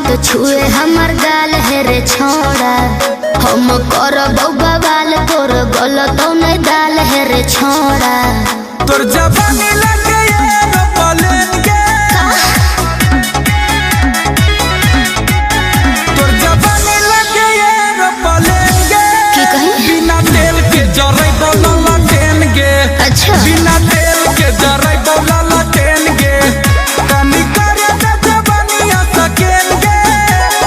मत छुए हमर गाल है रे छोड़ा। हम करब बवाल तोर गलत नहीं दाल है रे छोड़ा। तोर जवानी लगे एरोप्लेन के, तोर जवानी लगे एरोप्लेन के। बिना तेल के जरै बोला ट्रेन के। अच्छा बिना तेल के जरै बोला ट्रेन के। कमी करे त जवानिया सकेन के।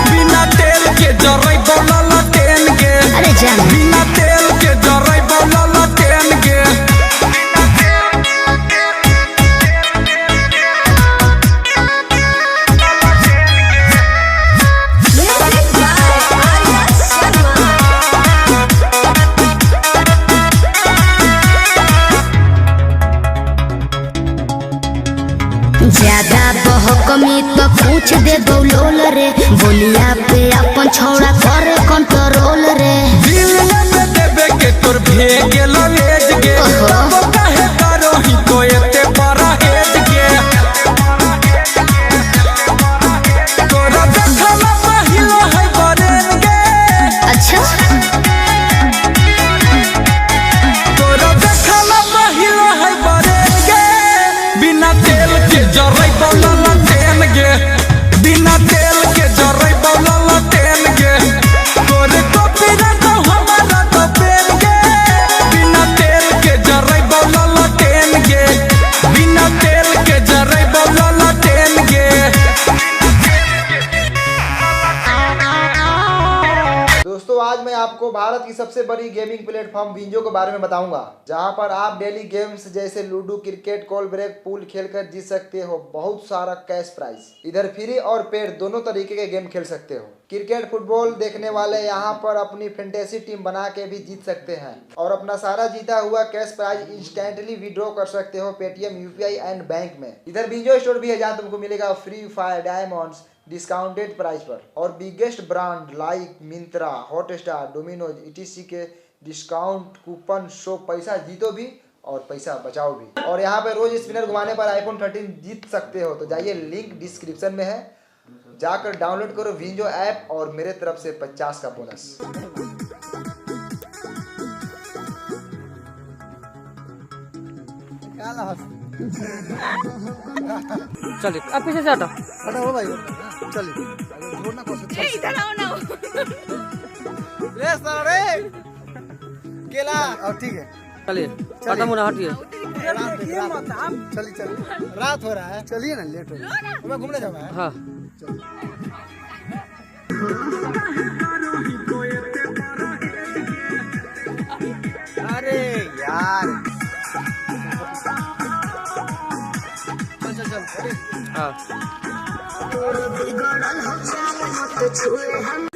बिना तेल के जरै बोला ट्रेन के। अरे जान बिना तेल के जरै बोला ट्रेन के। ज्यादा बहकमी तो पूछ दे बोलोल रे। बोलिया पे अपन छोड़ा करे कंट्रोल रे। दिल में देबे के तोर भेगे लवेज के। तो काहे करो ही तो एते बड़ा हेज के। तोरा देखला पहिलो है बरेन के। अच्छा तोरा देखला पहिलो है बरेन के। बिना तेल के जरै बोला ट्रेन के। बिना तेल के जरै बोला ट्रेन के। तोरे कॉपी रखो हमारा तो पेन के। बिना तेल के जरै बोला ट्रेन के। बिना तेल के जरै बोला ट्रेन के। दोस्तों आज मैं आपको भारत की सबसे बड़ी गेमिंग प्लेटफॉर्म विंजो के बारे में बताऊंगा, जहां पर आप डेली गेम्स जैसे लूडो, क्रिकेट, कॉल ब्रेक, पूल खेलकर जीत सकते हो बहुत सारा कैश प्राइज। इधर फ्री और पेड दोनों तरीके के गेम खेल सकते हो। क्रिकेट, फुटबॉल देखने वाले यहां पर अपनी फैंटेसी टीम बना के भी जीत सकते हैं और अपना सारा जीता हुआ कैश प्राइज इंस्टेंटली विड्रॉ कर सकते हो पेटीएम, यूपीआई एंड बैंक में। इधर विंजो स्टोर भी है जहाँ तुमको मिलेगा free fire diamonds discounted price पर और बिगेस्ट ब्रांड लाइक मिंत्रा, हॉटस्टार, डोमिनोज etc के डिस्काउंट कूपन शो। पैसा जीतो भी और पैसा बचाओ भी। और यहाँ पे रोज स्पिनर घुमाने पर आईफोन 13 जीत सकते हो। तो जाइए, लिंक डिस्क्रिप्शन में है, जाकर डाउनलोड करो विंजो ऐप और मेरे तरफ से 50 का बोनस। चलिए अब पीछे से हटो। हटाओ भाई, चलिए छोड़ना कौन सा। इधर आओ ना। रे सारे केला और ठीक है। चलिए हटो मुना, हटिए। चलिए चलिए, रात हो रहा है, चलिए ना, लेट हो रहा है। हमें घूमने जाना है। हाँ अरे यार चल चल चल। हाँ मत छुए हम